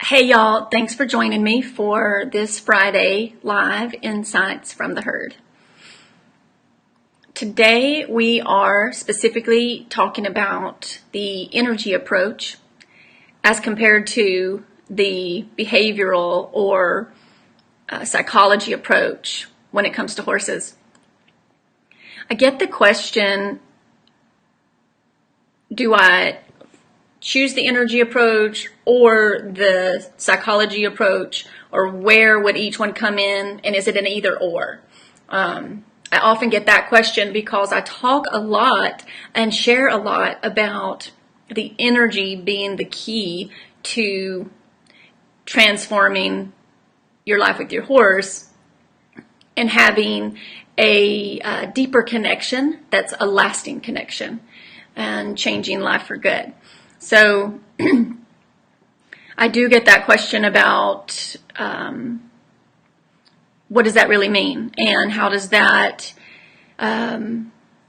Hey y'all, thanks for joining me for this Friday live Insights from the Herd. Today we are specifically talking about the energy approach as compared to the behavioral or psychology approach when it comes to horses. I get the question, do I choose the energy approach or the psychology approach, or where would each one come in, and is it an either or? I often get that question because I talk a lot and share a lot about the energy being the key to transforming your life with your horse and having a deeper connection that's a lasting connection and changing life for good. So I do get that question about what does that really mean, and how does that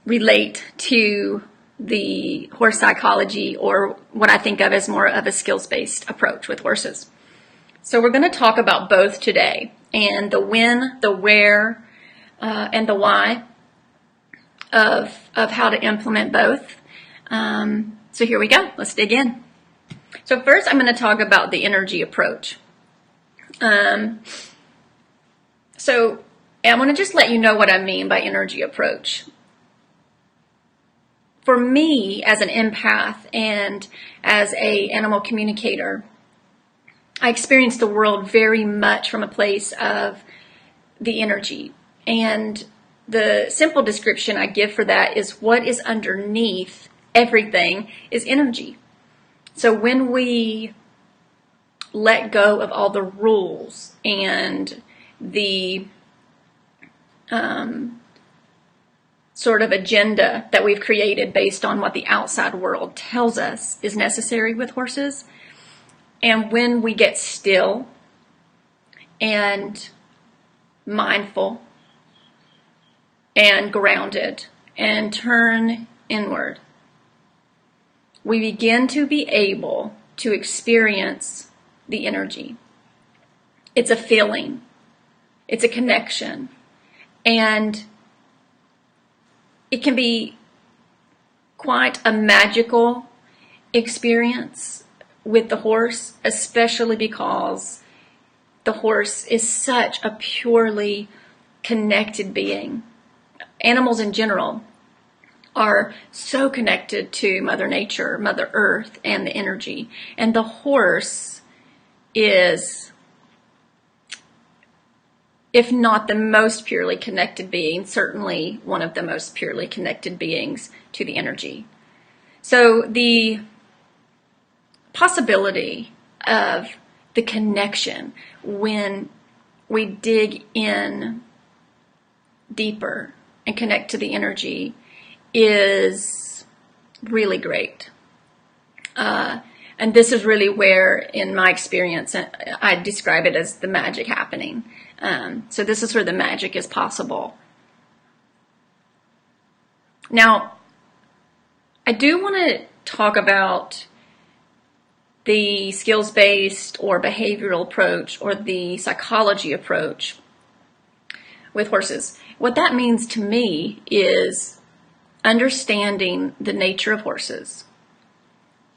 relate to the horse psychology, or what I think of as more of a skills-based approach with horses. So we're going to talk about both today, and the when, the where, and the why of how to implement both. So here we go. Let's dig in. So first, I'm going to talk about the energy approach. So I'm going to just let you know what I mean by energy approach. For me, as an empath and as an animal communicator, I experience the world very much from a place of the energy. And the simple description I give for that is what is underneath everything is energy. So when we let go of all the rules and the sort of agenda that we've created based on what the outside world tells us is necessary with horses, and when we get still and mindful and grounded and turn inward, we begin to be able to experience the energy. It's a feeling. It's a connection. And it can be quite a magical experience with the horse, especially because the horse is such a purely connected being. Animals in general are so connected to Mother Nature, Mother Earth, and the energy. And the horse is, if not the most purely connected being, certainly one of the most purely connected beings to the energy. So the possibility of the connection when we dig in deeper and connect to the energy is really great. And this is really where, in my experience, I describe it as the magic happening. So this is where the magic is possible. Now, I do want to talk about the skills-based or behavioral approach or the psychology approach with horses. What that means to me is understanding the nature of horses,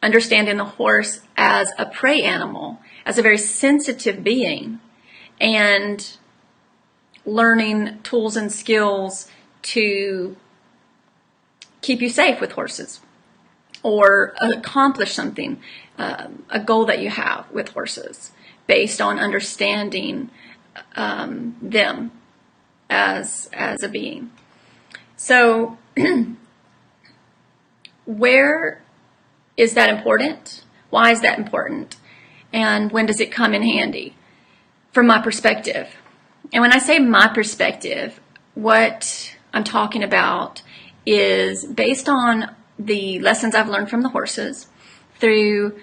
understanding the horse as a prey animal, as a very sensitive being, and learning tools and skills to keep you safe with horses or accomplish something, a goal that you have with horses based on understanding them as a being. So where is that important? Why is that important? And when does it come in handy? From my perspective. And when I say my perspective, what I'm talking about is based on the lessons I've learned from the horses through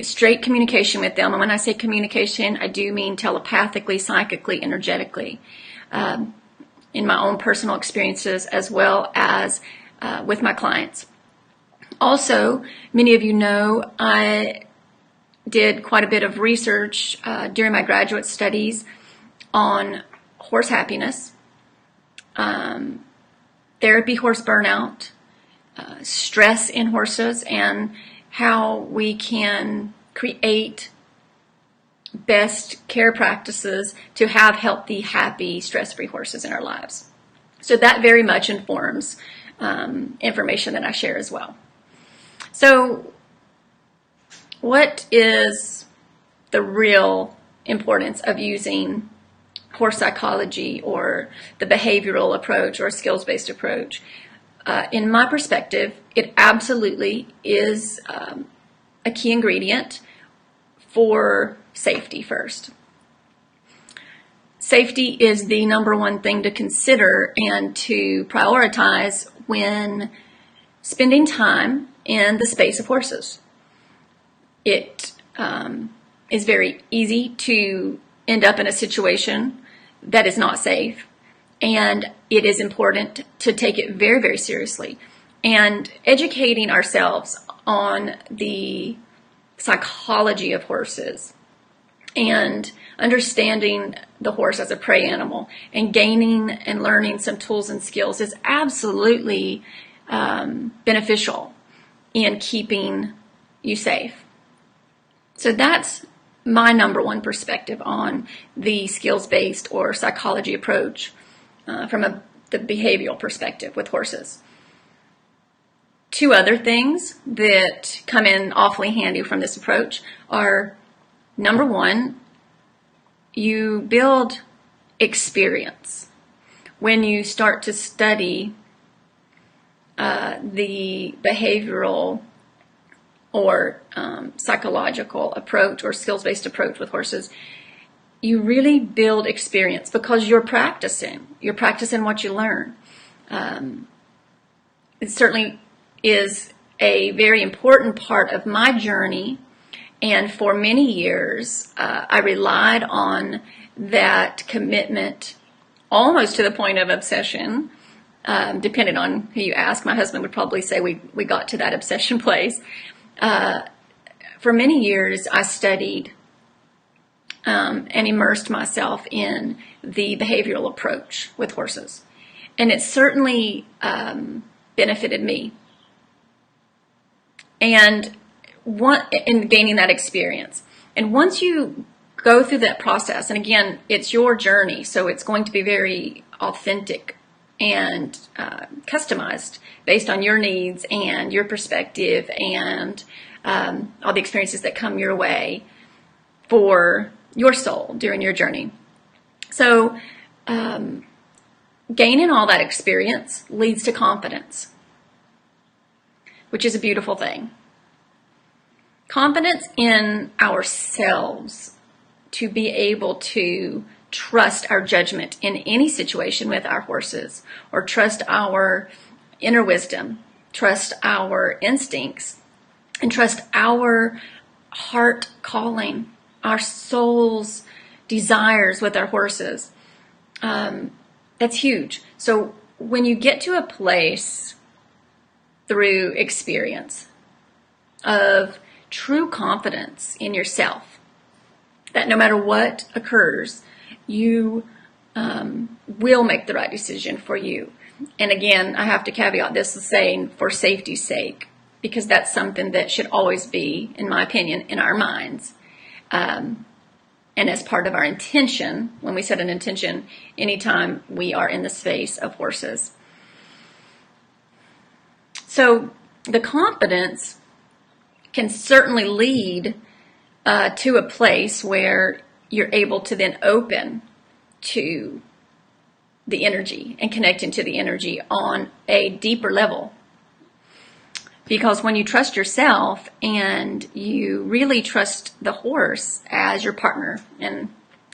straight communication with them. And when I say communication, I do mean telepathically, psychically, energetically, in my own personal experiences as well as with my clients. Also, many of you know I did quite a bit of research during my graduate studies on horse happiness, therapy horse burnout, stress in horses, and how we can create best care practices to have healthy, happy, stress-free horses in our lives. So that very much informs information that I share as well. So what is the real importance of using horse psychology or the behavioral approach or skills-based approach? In my perspective, it absolutely is a key ingredient for safety first. Safety is the number one thing to consider and to prioritize when spending time in the space of horses. It is very easy to end up in a situation that is not safe, and it is important to take it very, very seriously. And educating ourselves on the psychology of horses and understanding the horse as a prey animal and gaining and learning some tools and skills is absolutely beneficial in keeping you safe. So that's my number one perspective on the skills-based or psychology approach from the behavioral perspective with horses. Two other things that come in awfully handy from this approach are, number one, you build experience. When you start to study the behavioral or psychological approach or skills-based approach with horses, you really build experience because you're practicing. You're practicing what you learn. It certainly is a very important part of my journey, and for many years I relied on that commitment almost to the point of obsession, depending on who you ask. My husband would probably say we got to that obsession place. For many years I studied and immersed myself in the behavioral approach with horses, and it certainly benefited me. And in gaining that experience. And once you go through that process, and again, it's your journey, so it's going to be very authentic and customized based on your needs and your perspective and all the experiences that come your way for your soul during your journey. So gaining all that experience leads to confidence, which is a beautiful thing. Confidence in ourselves to be able to trust our judgment in any situation with our horses, or trust our inner wisdom, trust our instincts, and trust our heart calling, our soul's desires with our horses. That's huge. So when you get to a place through experience of true confidence in yourself, that no matter what occurs, you will make the right decision for you. And again, I have to caveat this with saying for safety's sake, because that's something that should always be, in my opinion, in our minds. And as part of our intention, when we set an intention, anytime we are in the space of horses. So the confidence can certainly lead to a place where you're able to then open to the energy and connect into the energy on a deeper level. Because when you trust yourself and you really trust the horse as your partner and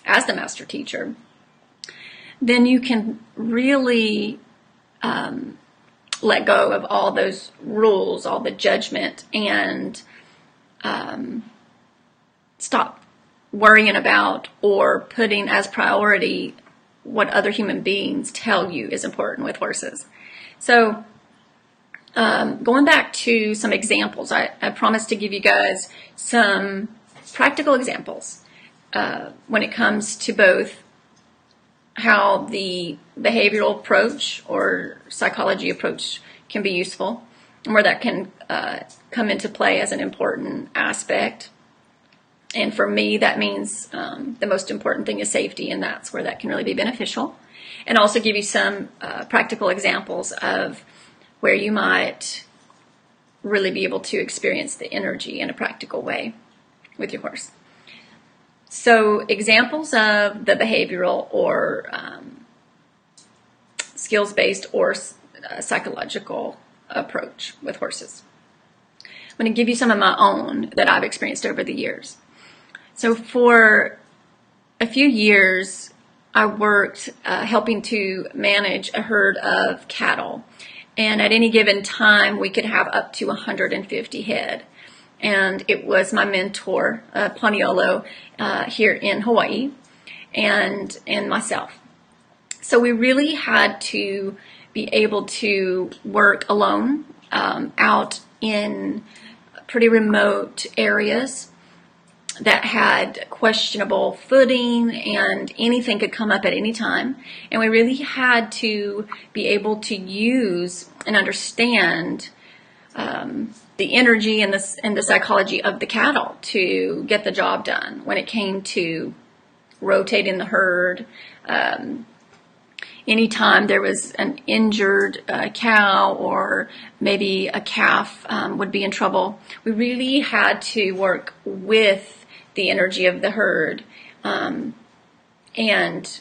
as the master teacher, then you can really let go of all those rules, all the judgment, and stop worrying about or putting as priority what other human beings tell you is important with horses. So going back to some examples, I promised to give you guys some practical examples when it comes to both how the behavioral approach or psychology approach can be useful, and where that can come into play as an important aspect. And for me, that means the most important thing is safety, and that's where that can really be beneficial. And also give you some practical examples of where you might really be able to experience the energy in a practical way with your horse. So examples of the behavioral or skills-based or psychological approach with horses. I'm going to give you some of my own that I've experienced over the years. So for a few years, I worked helping to manage a herd of cattle. And at any given time, we could have up to 150 head. And it was my mentor, Paniolo, here in Hawaii, and myself. So we really had to be able to work alone out in pretty remote areas that had questionable footing, and anything could come up at any time. And we really had to be able to use and understand the energy and the psychology of the cattle to get the job done when it came to rotating the herd. Anytime there was an injured cow or maybe a calf would be in trouble, we really had to work with the energy of the herd, and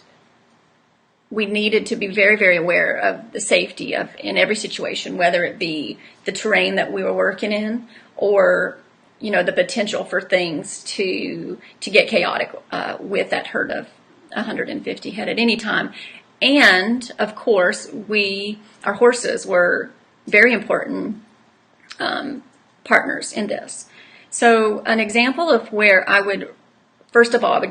we needed to be very, very aware of the safety of in every situation, whether it be the terrain that we were working in or the potential for things to get chaotic with that herd of 150 head at any time. And of course, our horses were very important partners in this. So an example of where I would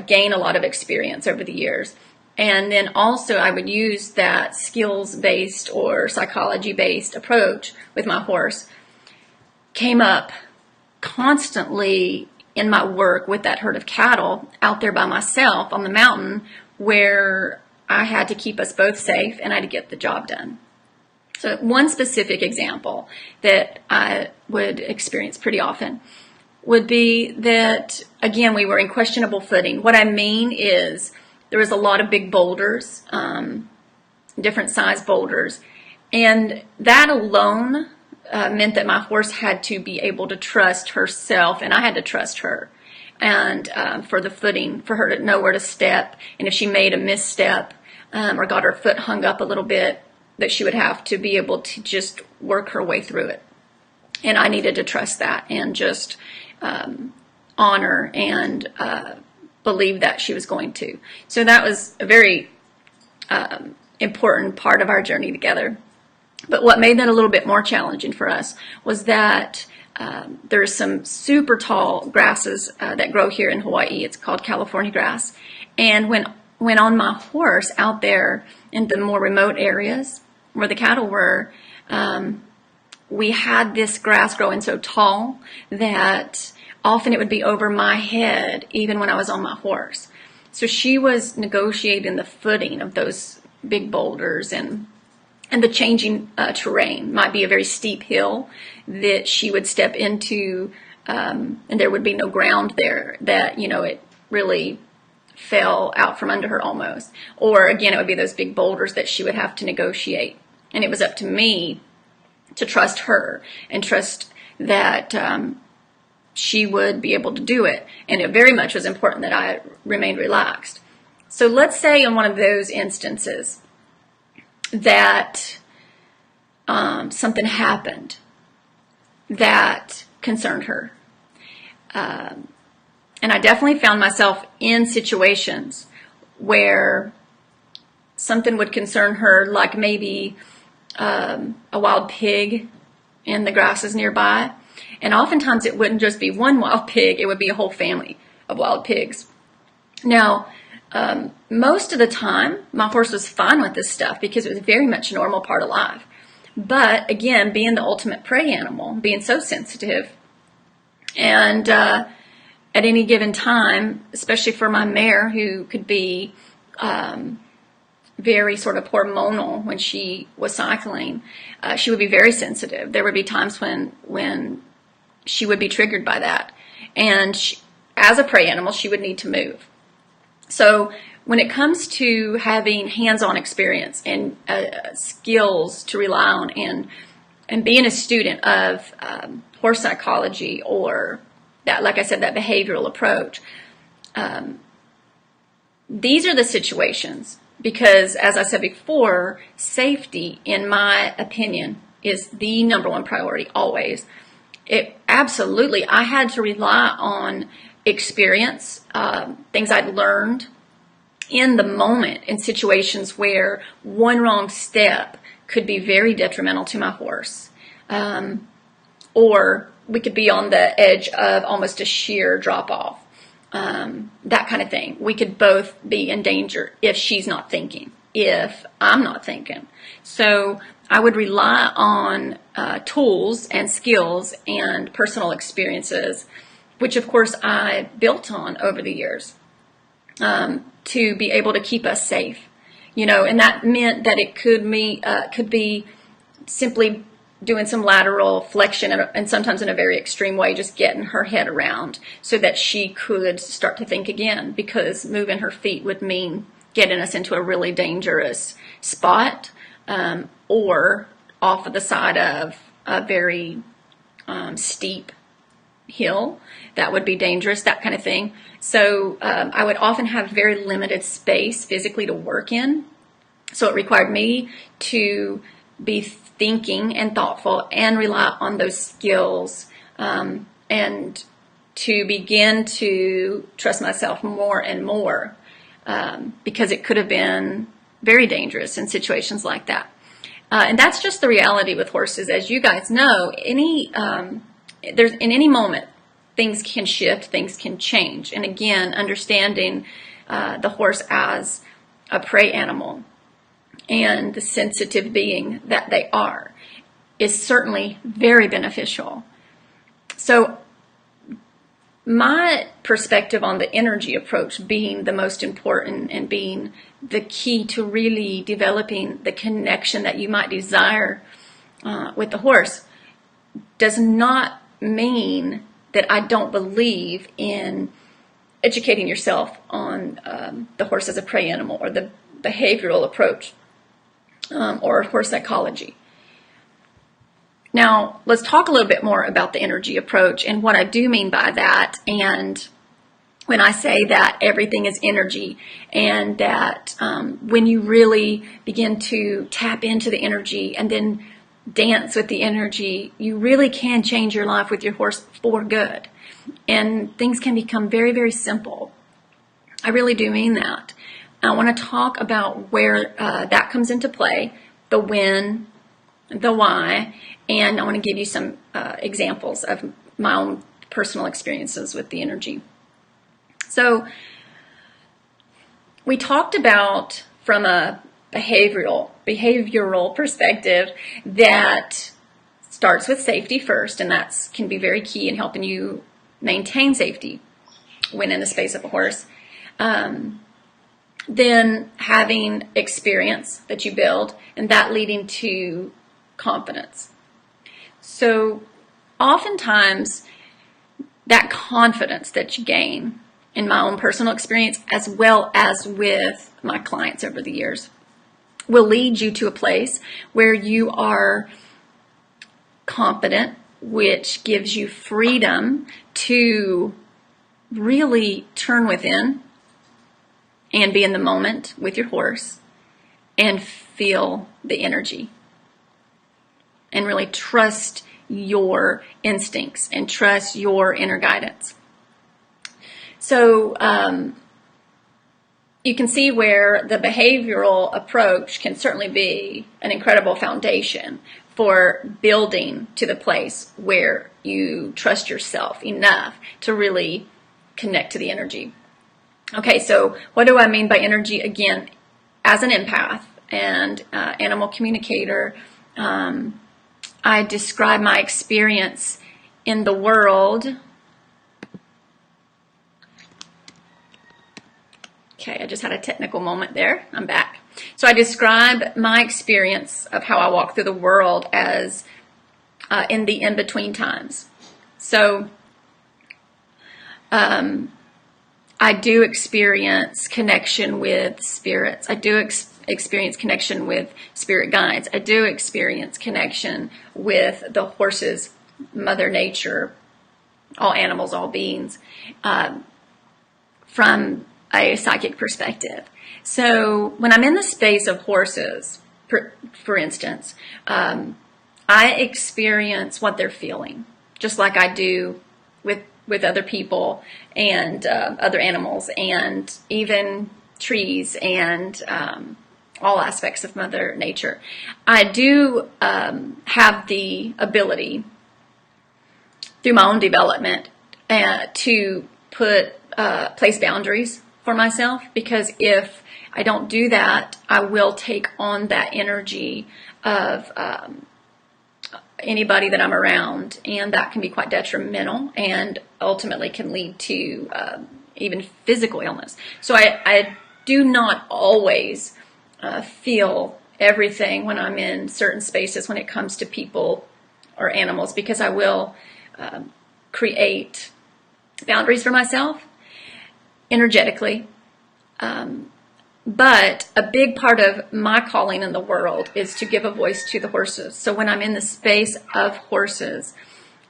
gain a lot of experience over the years. And then also I would use that skills-based or psychology-based approach with my horse. Came up constantly in my work with that herd of cattle out there by myself on the mountain, where I had to keep us both safe and I had to get the job done. So one specific example that I would experience pretty often would be that, again, we were in questionable footing. What I mean is there was a lot of big boulders, different size boulders, and that alone meant that my horse had to be able to trust herself, and I had to trust her. And for the footing, for her to know where to step, and if she made a misstep or got her foot hung up a little bit, that she would have to be able to just work her way through it. And I needed to trust that and just honor and believe that she was going to. So that was a very important part of our journey together. But what made that a little bit more challenging for us was that there's some super tall grasses that grow here in Hawaii. It's called California grass. And when on my horse out there in the more remote areas where the cattle were, we had this grass growing so tall that often it would be over my head even when I was on my horse. So she was negotiating the footing of those big boulders and the changing terrain. Might be a very steep hill that she would step into, and there would be no ground there, that it really fell out from under her almost. Or again, it would be those big boulders that she would have to negotiate. And it was up to me to trust her and trust that she would be able to do it. And it very much was important that I remained relaxed. So let's say in one of those instances that something happened that concerned her. And I definitely found myself in situations where something would concern her, like maybe a wild pig in the grasses nearby. And oftentimes it wouldn't just be one wild pig, it would be a whole family of wild pigs. Now, most of the time, my horse was fine with this stuff because it was very much a normal part of life. But again, being the ultimate prey animal, being so sensitive, and at any given time, especially for my mare, who could be very sort of hormonal when she was cycling, she would be very sensitive. There would be times when she would be triggered by that. And she, as a prey animal, she would need to move. So when it comes to having hands-on experience and skills to rely on, and being a student of horse psychology, or that, like I said, that behavioral approach, these are the situations, because as I said before, safety, in my opinion, is the number one priority always. Absolutely, I had to rely on experience, things I'd learned in the moment, in situations where one wrong step could be very detrimental to my horse. Or we could be on the edge of almost a sheer drop off. That kind of thing. We could both be in danger if she's not thinking, if I'm not thinking. So I would rely on tools and skills and personal experiences, which of course I built on over the years, to be able to keep us safe. And that meant that it could be simply doing some lateral flexion, and sometimes in a very extreme way, just getting her head around so that she could start to think again, because moving her feet would mean getting us into a really dangerous spot, or off of the side of a very steep hill. That would be dangerous, that kind of thing. So I would often have very limited space physically to work in. So it required me to be thinking and thoughtful and rely on those skills, and to begin to trust myself more and more, because it could have been very dangerous in situations like that. And that's just the reality with horses. As you guys know, there's in any moment, things can shift, things can change. And again, understanding the horse as a prey animal and the sensitive being that they are is certainly very beneficial. So my perspective on the energy approach being the most important and being the key to really developing the connection that you might desire with the horse does not mean that I don't believe in educating yourself on the horse as a prey animal, or the behavioral approach, or horse psychology. Now, let's talk a little bit more about the energy approach and what I do mean by that. And when I say that everything is energy, and that when you really begin to tap into the energy and then dance with the energy, you really can change your life with your horse for good. And things can become very, very simple. I really do mean that. I want to talk about where that comes into play, the when, the why, and I want to give you some examples of my own personal experiences with the energy. So we talked about, from a behavioral perspective, that starts with safety first, and that can be very key in helping you maintain safety when in the space of a horse. Then having experience that you build, and that leading to confidence. So oftentimes that confidence that you gain, in my own personal experience as well as with my clients over the years, will lead you to a place where you are confident, which gives you freedom to really turn within and be in the moment with your horse and feel the energy and really trust your instincts and trust your inner guidance. So you can see where the behavioral approach can certainly be an incredible foundation for building to the place where you trust yourself enough to really connect to the energy. Okay, so what do I mean by energy? Again, as an empath and animal communicator, I describe my experience in the world Okay, I just had a technical moment there. I'm back. So I describe my experience of how I walk through the world as in the in-between times. So I do experience connection with spirits. I do experience connection with spirit guides. I do experience connection with the horses, Mother Nature, all animals, all beings, from a psychic perspective. So when I'm in the space of horses, for instance, I experience what they're feeling, just like I do with other people and other animals and even trees and all aspects of Mother Nature. I do have the ability through my own development to place boundaries for myself, because if I don't do that, I will take on that energy of anybody that I'm around, and that can be quite detrimental and ultimately can lead to even physical illness. So I do not always feel everything when I'm in certain spaces when it comes to people or animals, because I will create boundaries for myself energetically. But a big part of my calling in the world is to give a voice to the horses. So when I'm in the space of horses,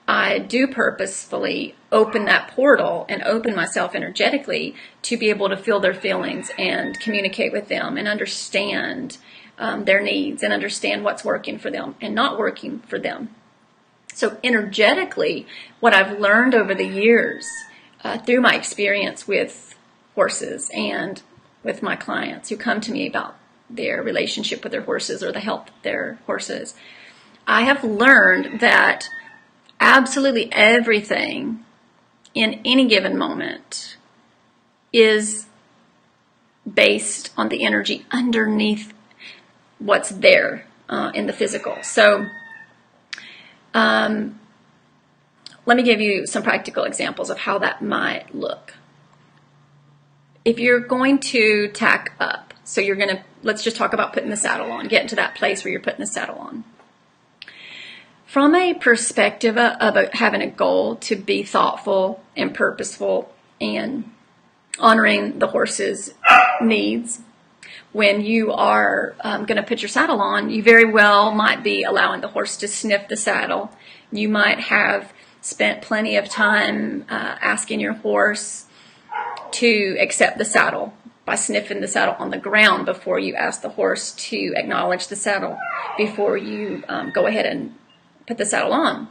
I do purposefully open that portal and open myself energetically to be able to feel their feelings and communicate with them and understand their needs and understand what's working for them and not working for them. So energetically, what I've learned over the years through my experience with horses and with my clients who come to me about their relationship with their horses or the health of their horses, I have learned that absolutely everything in any given moment is based on the energy underneath what's there in the physical. So let me give you some practical examples of how that might look. If you're going to tack up, so let's just talk about putting the saddle on, get into that place where you're putting the saddle on. From a perspective of having a goal to be thoughtful and purposeful and honoring the horse's needs, when you are going to put your saddle on, you very well might be allowing the horse to sniff the saddle. You might have spent plenty of time asking your horse to accept the saddle by sniffing the saddle on the ground before you ask the horse to acknowledge the saddle before you go ahead and put the saddle on.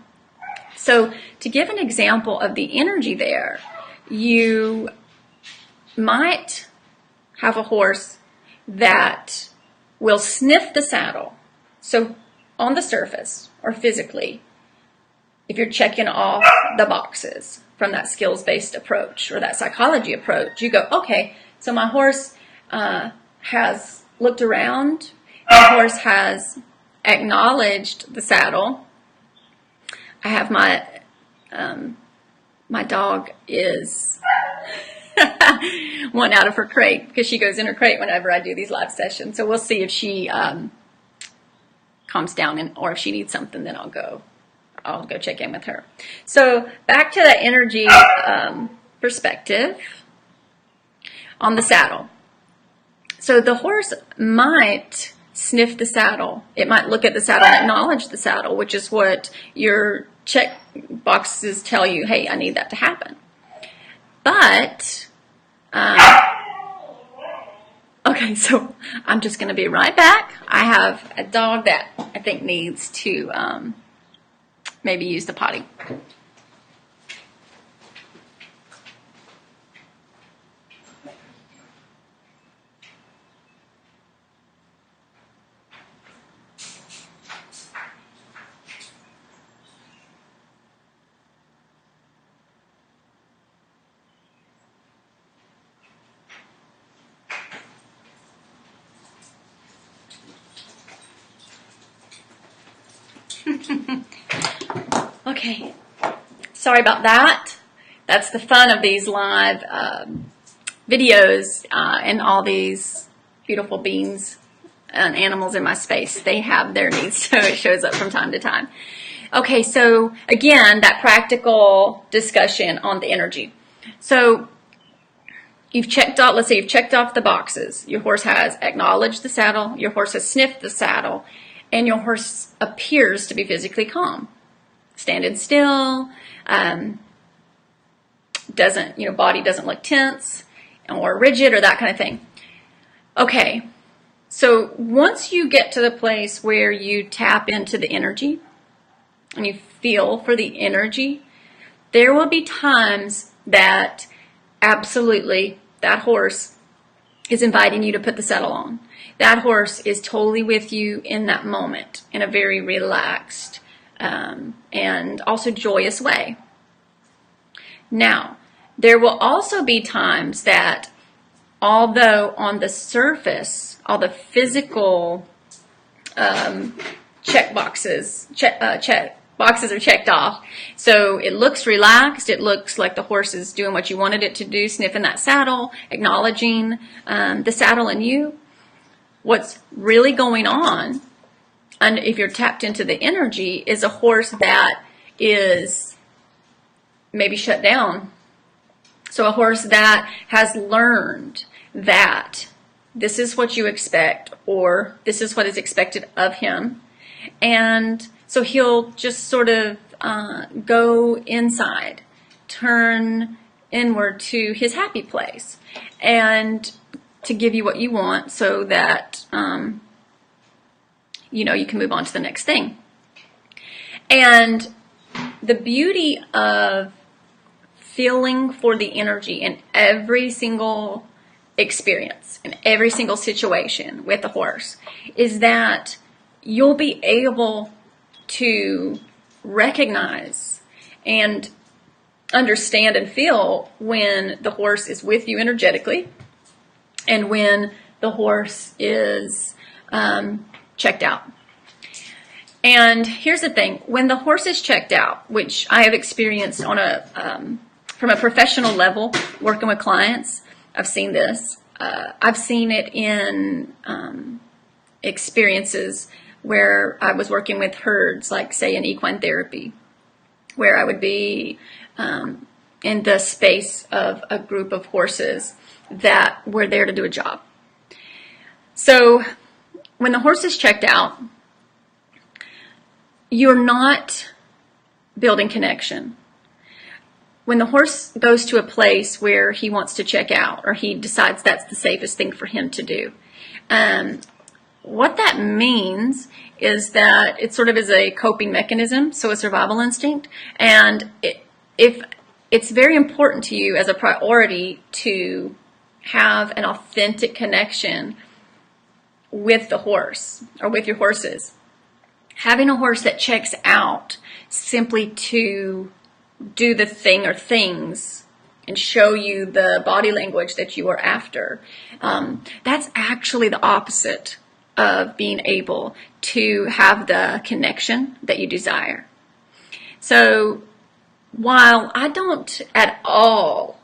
So to give an example of the energy there, you might have a horse that will sniff the saddle. So on the surface or physically, if you're checking off the boxes from that skills-based approach or that psychology approach, you go, okay, so my horse has looked around, my horse has acknowledged the saddle. I have my dog is one out of her crate because she goes in her crate whenever I do these live sessions. So we'll see if she calms down or if she needs something, then I'll go check in with her. So back to that energy perspective on the saddle. So the horse might sniff the saddle. It might look at the saddle and acknowledge the saddle, which is what your check boxes tell you, hey, I need that to happen. But, okay, so I'm just going to be right back. I have a dog that I think needs to maybe use the potty. Okay, sorry about that. That's the fun of these live videos and all these beautiful beings and animals in my space, they have their needs, so it shows up from time to time. Okay, so again, that practical discussion on the energy. So you've checked off, let's say you've checked off the boxes. Your horse has acknowledged the saddle, your horse has sniffed the saddle, and your horse appears to be physically calm. Standing still, doesn't, body doesn't look tense or rigid or that kind of thing. Okay, so once you get to the place where you tap into the energy and you feel for the energy, there will be times that absolutely that horse is inviting you to put the saddle on. That horse is totally with you in that moment in a very relaxed and also joyous way. Now, there will also be times that, although on the surface, all the physical boxes are checked off, so it looks relaxed, it looks like the horse is doing what you wanted it to do, sniffing that saddle, acknowledging the saddle and you. What's really going on, and if you're tapped into the energy, is a horse that is maybe shut down. So a horse that has learned that this is what you expect, or this is what is expected of him. And so he'll just sort of go inside, turn inward to his happy place, and to give you what you want so that, you can move on to the next thing. And the beauty of feeling for the energy in every single experience, in every single situation with the horse, is that you'll be able to recognize and understand and feel when the horse is with you energetically and when the horse is checked out. And here's the thing, when the horse is checked out, which I have experienced on from a professional level, working with clients, I've seen this. I've seen it in experiences where I was working with herds, like say in equine therapy, where I would be in the space of a group of horses that were there to do a job. So when the horse is checked out, you're not building connection. When the horse goes to a place where he wants to check out, or he decides that's the safest thing for him to do, what that means is that it sort of is a coping mechanism, so a survival instinct, and if it's very important to you as a priority to have an authentic connection with the horse or with your horses. Having a horse that checks out simply to do the thing or things and show you the body language that you are after, that's actually the opposite of being able to have the connection that you desire. So while I don't at all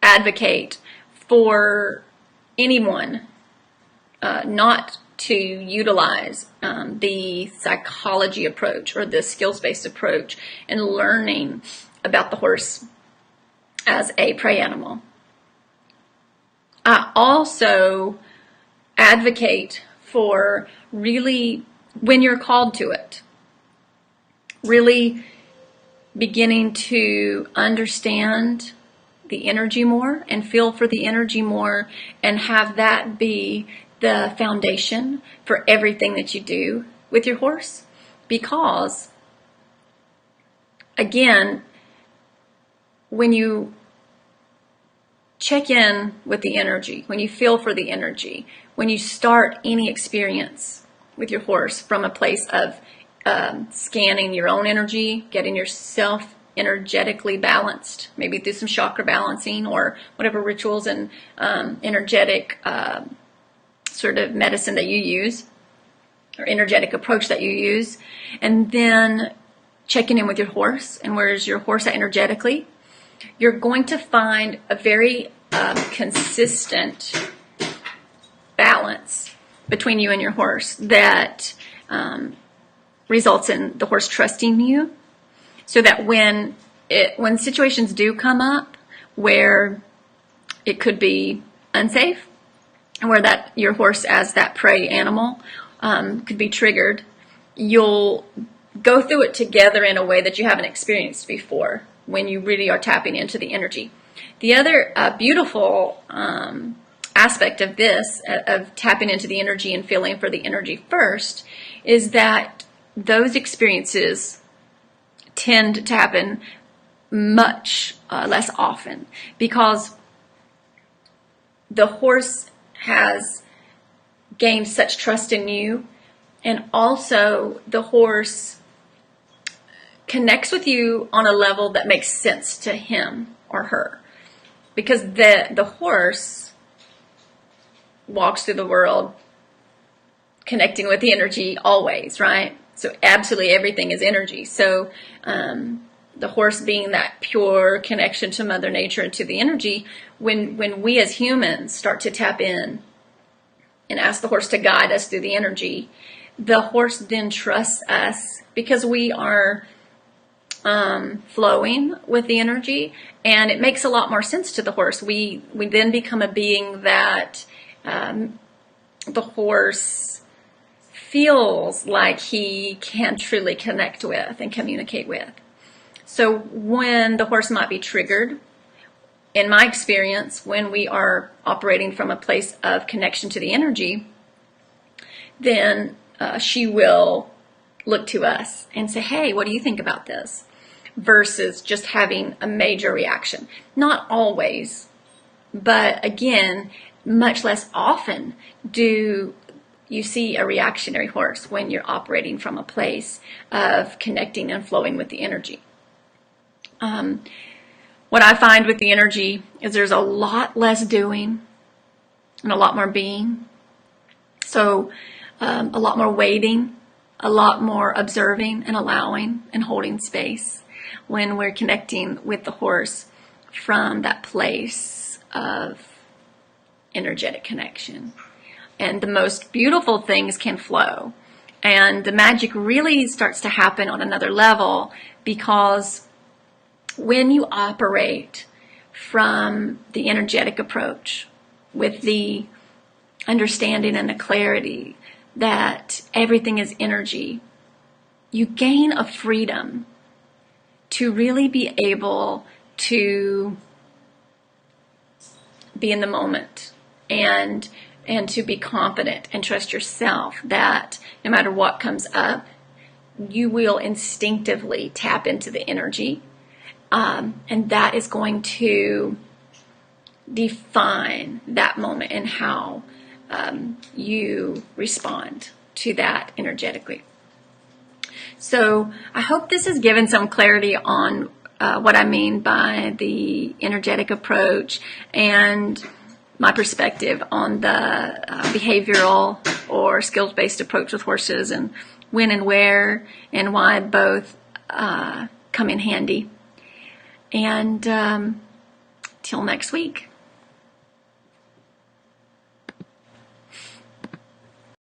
advocate for anyone not to utilize the psychology approach or the skills-based approach in learning about the horse as a prey animal, I also advocate for really, when you're called to it, really beginning to understand the energy more and feel for the energy more and have that be the foundation for everything that you do with your horse. Because, again, when you check in with the energy, when you feel for the energy, when you start any experience with your horse from a place of scanning your own energy, getting yourself energetically balanced, maybe through some chakra balancing or whatever rituals and energetic sort of medicine that you use or energetic approach that you use, and then checking in with your horse and where is your horse at energetically, you're going to find a very consistent balance between you and your horse that results in the horse trusting you, so that when situations do come up where it could be unsafe, and where that your horse as that prey animal could be triggered, you'll go through it together in a way that you haven't experienced before when you really are tapping into the energy. The other beautiful aspect of this, of tapping into the energy and feeling for the energy first, is that those experiences tend to happen much less often, because the horse has gained such trust in you, and also the horse connects with you on a level that makes sense to him or her, because the horse walks through the world connecting with the energy always, right? So absolutely everything is energy. So the horse being that pure connection to Mother Nature and to the energy, when we as humans start to tap in and ask the horse to guide us through the energy, the horse then trusts us because we are flowing with the energy, and it makes a lot more sense to the horse. We then become a being that the horse feels like he can truly connect with and communicate with. So when the horse might be triggered, in my experience, when we are operating from a place of connection to the energy, then she will look to us and say, hey, what do you think about this? Versus just having a major reaction. Not always, but again, much less often do you see a reactionary horse when you're operating from a place of connecting and flowing with the energy. What I find with the energy is there's a lot less doing and a lot more being. So a lot more waiting, a lot more observing and allowing and holding space when we're connecting with the horse from that place of energetic connection. And the most beautiful things can flow. And the magic really starts to happen on another level, because when you operate from the energetic approach with the understanding and the clarity that everything is energy, you gain a freedom to really be able to be in the moment and to be confident and trust yourself that no matter what comes up, you will instinctively tap into the energy. And that is going to define that moment and how you respond to that energetically. So I hope this has given some clarity on what I mean by the energetic approach and my perspective on the behavioral or skills-based approach with horses, and when and where and why both come in handy. And till next week.